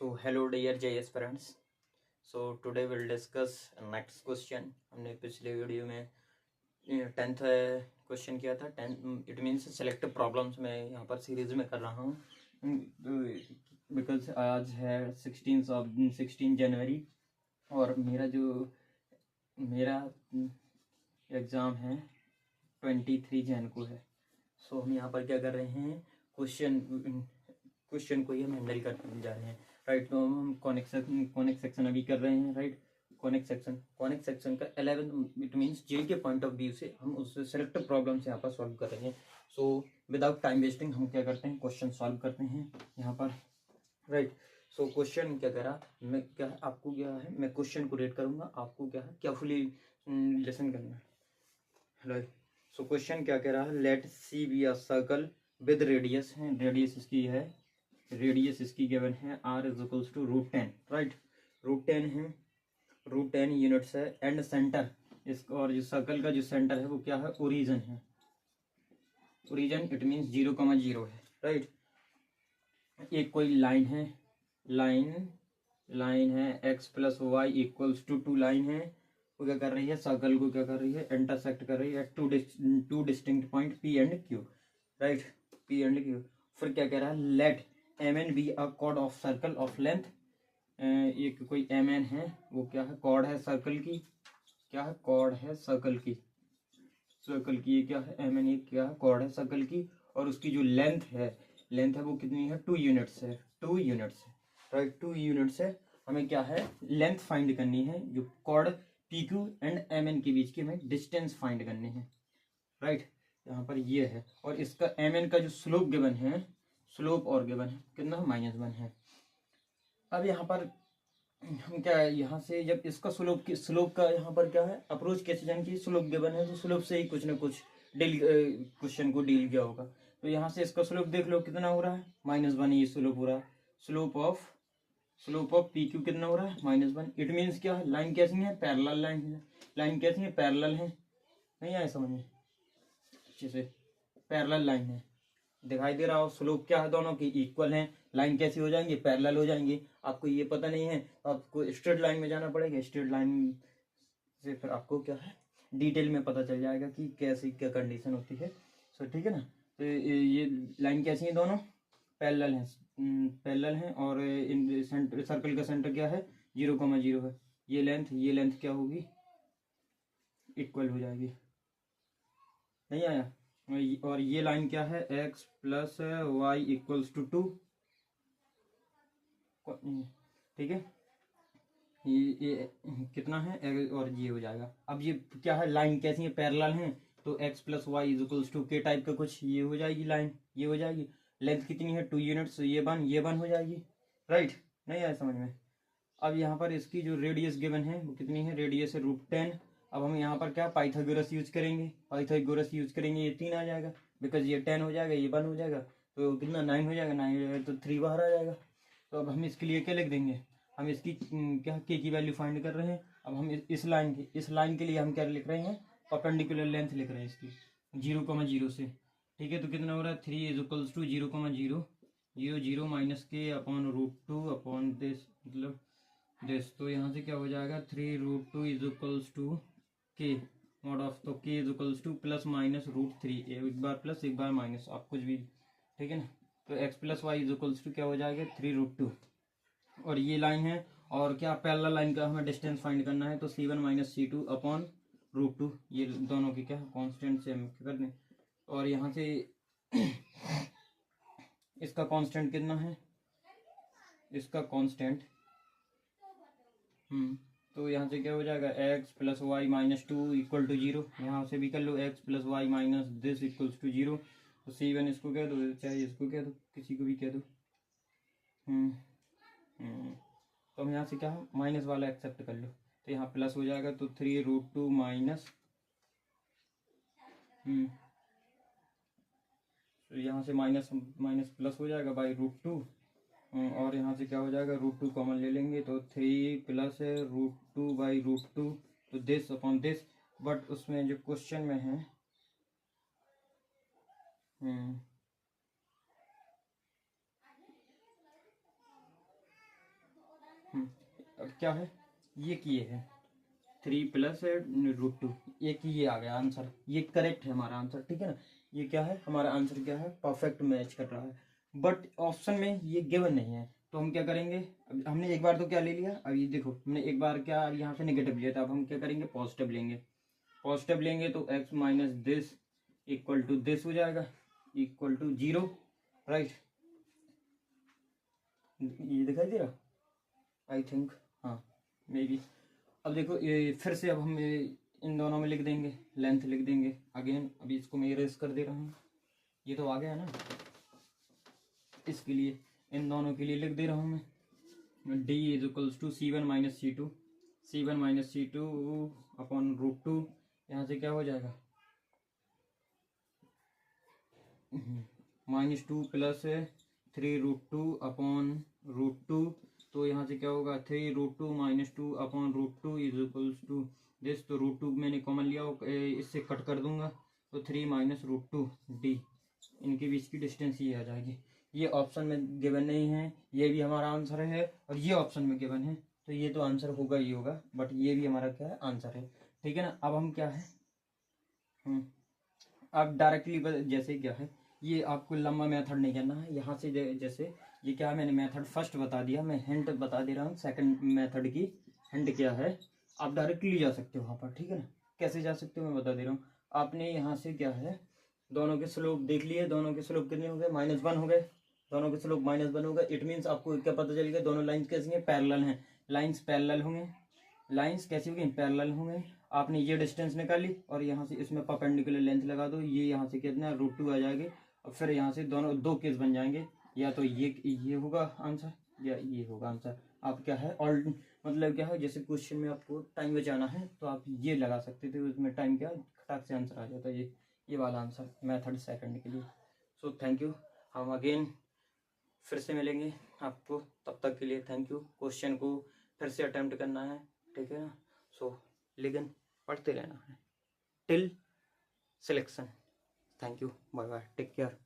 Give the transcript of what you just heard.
So hello dear JS friends. So today we'll discuss next question. हमने पिछले video में 10th question किया था। 10 इट मीन्स सेलेक्टिव प्रॉब्लम्स मैं यहाँ पर सीरीज में कर रहा हूँ बिकॉज आज है 16 जनवरी और मेरा एग्ज़ाम है 23 जन को है। सो हम यहाँ पर क्या कर रहे हैं, क्वेश्चन को ही हम हैंडल करने जा रहे हैं, राइट। तो हम कॉनिक सेक्शन अभी कर रहे हैं, राइट। कॉनिक सेक्शन का 11 इट मीन्स जे के पॉइंट ऑफ व्यू से हम उस सेलेक्टिव प्रॉब्लम से यहाँ पर सॉल्व कर रहे हैं। सो विदाउट टाइम वेस्टिंग हम क्या करते हैं, क्वेश्चन सॉल्व करते हैं यहाँ पर, राइट। सो क्वेश्चन क्या करा, मैं क्वेश्चन को रेड करूँगा, आपको क्या है केयरफुली लिसन करना है, राइट। सो क्वेश्चन क्या कह रहा है, let see be a circle with radius है, रेडियस इसकी गिवन है r is equals to √10, right. √10 है, √10 यूनिट्स है, एंड सेंटर और जो सर्कल का जो सेंटर है वो क्या है, ओरिजिन है। ओरिजिन इट मीन्स 0,0 है, राइट। एक कोई लाइन है, लाइन है x plus y equals to 2 line है, वो क्या कर रही है, सर्कल को क्या कर रही है, इंटरसेक्ट कर रही है two distinct point P and Q, right. P and Q। फिर क्या कह रहा है, let MN be a chord of circle of length, एक कोई MN है, वो क्या है, कॉर्ड है सर्कल की, क्या है, कॉर्ड है सर्कल की, ये क्या है, MN एक क्या है, कॉर्ड है सर्कल की, और उसकी जो लेंथ है वो कितनी है, 2 यूनिट्स है, 2 यूनिट्स है, राइट। 2 यूनिट्स है, हमें क्या है, लेंथ फाइंड करनी है, जो कॉर्ड PQ एंड MN के बीच की हमें डिस्टेंस फाइंड करनी है, राइट। यहाँ पर ये है, और इसका MN का जो स्लोप गिवन है, स्लोप और गिवन है कितना, -1 है। अब यहाँ पर हम क्या है, यहाँ से जब इसका स्लोप का यहाँ पर क्या है, अप्रोच कैसे जान की, स्लोप गिवन है तो स्लोप से ही कुछ ना कुछ क्वेश्चन को डील किया होगा। तो यहाँ से इसका स्लोप देख लो कितना हो रहा है, -1, ये स्लोप हो रहा है। स्लोप ऑफ PQ कितना हो रहा है, -1। इट मीन्स क्या है, लाइन कैसी है, पैरेलल लाइन है। लाइन कैसी है, पैरेलल है, नहीं आया समझ में अच्छे से, पैरेलल लाइन है, दिखाई दे रहा हो। स्लोप क्या है, दोनों की इक्वल हैं, लाइन कैसी हो जाएंगी, पैरेलल हो जाएंगी। आपको ये पता नहीं है तो आपको स्ट्रेट लाइन में जाना पड़ेगा, स्ट्रेट लाइन से फिर आपको क्या है, डिटेल में पता चल जाएगा कि कैसी क्या कंडीशन होती है। सो ठीक है ना। तो ये लाइन कैसी है, दोनों पैरेलल हैं, और इन सेंटर, सर्कल का सेंटर क्या है, 0,0 है। ये लेंथ क्या होगी, इक्वल हो जाएगी, नहीं आया। और ये लाइन क्या है, x plus y equals to 2, ठीक है। ये कितना है, और ये हो जाएगा। अब ये क्या है, लाइन कैसी है, पैरेलल है, तो x plus y is equals to k type का कुछ ये हो जाएगी लाइन, ये हो जाएगी। लेंथ कितनी है, 2 यूनिट्स, ये वन हो जाएगी, राइट। नहीं आया समझ में। अब यहाँ पर इसकी जो रेडियस गिवन है वो कितनी है, रेडियस है √10। अब हम यहाँ पर क्या पाइथागोरस यूज करेंगे, ये 3 आ जाएगा, बिकॉज ये 10 हो जाएगा, ये 1 हो जाएगा, तो कितना 9 हो जाएगा, 9 हो जाएगा तो 3 बाहर आ जाएगा। तो अब हम इसके लिए क्या लिख देंगे, हम इसकी क्या के की वैल्यू फाइंड कर रहे हैं। अब हम इस लाइन के लिए हम क्या लिख रहे हैं, परपेंडिकुलर लेंथ लिख रहे हैं इसकी 0,0 से, ठीक है। तो कितना हो रहा है, 3 इज इक्वल्स टू 0,0 0 माइनस के अपॉन √2 अपॉन दिस, मतलब दिस। तो यहाँ से क्या हो जाएगा, 3√2 इज इक्वल्स टू के मॉड ऑफ, तो के is equals two plus minus √3, एक बार प्लस एक बार माइनस, आप कुछ भी, ठीक है ना। तो x plus y is equals to क्या हो जाएगा, 3√2। और ये लाइन है, और क्या पैरेलल लाइन का हमें डिस्टेंस फाइंड करना है, तो C1 माइनस C2 अपॉन √2, ये दोनों की क्या कांस्टेंट से हम कर दें। और यहाँ से इसका कांस्टेंट कितना है, इसका कांस्टेंट तो यहाँ से क्या हो जाएगा, x plus y minus 2 equal to 0। यहाँ से भी कर लो, x plus y minus this equals to 0। तो C1 इसको कह दो, चाहे इसको कह दो, किसी को भी कह दो। तो हम यहाँ से क्या माइनस वाला एक्सेप्ट कर लो, तो यहाँ प्लस हो जाएगा, तो 3√2 माइनस, तो यहाँ से माइनस प्लस हो जाएगा बाई √2, और यहाँ से क्या हो जाएगा, √2 कॉमन ले लेंगे, तो 3 प्लस √2 बाई √2, तो दिस अपॉन दिस। बट उसमें जो क्वेश्चन में है, अब क्या है, ये किए हैं 3 प्लस √2, एक ये आ गया आंसर, ये करेक्ट है हमारा आंसर, ठीक है ना। ये क्या है हमारा आंसर, क्या है परफेक्ट मैच कर रहा है, बट ऑप्शन में ये गिवन नहीं है। तो हम क्या करेंगे, अब हमने एक बार तो क्या ले लिया, अब ये देखो हमने एक बार क्या यहाँ से नेगेटिव लिया था, अब हम क्या करेंगे पॉजिटिव लेंगे। पॉजिटिव लेंगे तो x minus this equal to this हो जाएगा, इक्वल टू 0, राइट। ये दिखाई दे रहा, आई थिंक, हाँ मे बी। अब देखो ये फिर से अब हम इन दोनों में लिख देंगे, लेंथ लिख देंगे अगेन। अभी इसको मैं इरेज कर दे रहा हूँ, ये तो आ गया ना। इसके लिए इन दोनों के लिए लिख दे रहा हूँ मैं, d is equals to C1 minus C2, C1 minus C2 upon √2, यहाँ से क्या हो जाएगा -2 प्लस 3√2 अपॉन √2, तो यहाँ से क्या होगा 3√2 -2 upon √2 is equals to this. तो √2 मैंने कॉमन लिया, इससे कट कर दूंगा, तो 3 माइनस √2 d, इनके बीच की डिस्टेंस ये आ जाएगी। ये ऑप्शन में गिवन नहीं है, ये भी हमारा आंसर है, और ये ऑप्शन में गिवन है, तो ये तो आंसर होगा ही होगा, बट ये भी हमारा क्या है आंसर है, ठीक है ना। अब हम क्या है, अब डायरेक्टली जैसे क्या है, ये आपको लंबा मेथड नहीं करना है, यहाँ से जैसे ये क्या है, मैंने मेथड फर्स्ट बता दिया, मैं हिंट बता दे रहा हूँ सेकंड मेथड की हिंट क्या है। आप डायरेक्टली जा सकते हो वहाँ पर, ठीक है ना। कैसे जा सकते हो मैं बता दे रहा हूँ। आपने यहाँ से क्या है, दोनों के स्लोप देख लिए, दोनों के स्लोप कितने हो गए -1 हो गए, दोनों के स्लोप -1 हो गए। इट मीन्स आपको क्या पता चल गया, दोनों लाइन्स कैसी हैं, पैरेलल हैं। लाइन्स पैरेलल होंगे, लाइन्स कैसी होगी, पैरेलल होंगे। आपने ये डिस्टेंस निकाली और यहाँ से इसमें परपेंडिकुलर लेंथ लगा दो, ये यहाँ से कितना √2 आ जाएगी, और फिर यहाँ से दोनों दो केस बन जाएंगे, या तो ये होगा आंसर या ये होगा आंसर। आप क्या है ऑल मतलब क्या है, जैसे क्वेश्चन में आपको टाइम बचाना है तो आप ये लगा सकते थे, उसमें टाइम क्या खटाक से आंसर आ जाता है, ये वाला आंसर मेथड सेकंड के लिए। सो थैंक यू, हम अगेन फिर से मिलेंगे आपको, तब तक के लिए थैंक यू। क्वेश्चन को फिर से अटेम्प्ट करना है, ठीक है ना। सो लेकिन पढ़ते रहना है till selection. Thank you, bye bye, take care.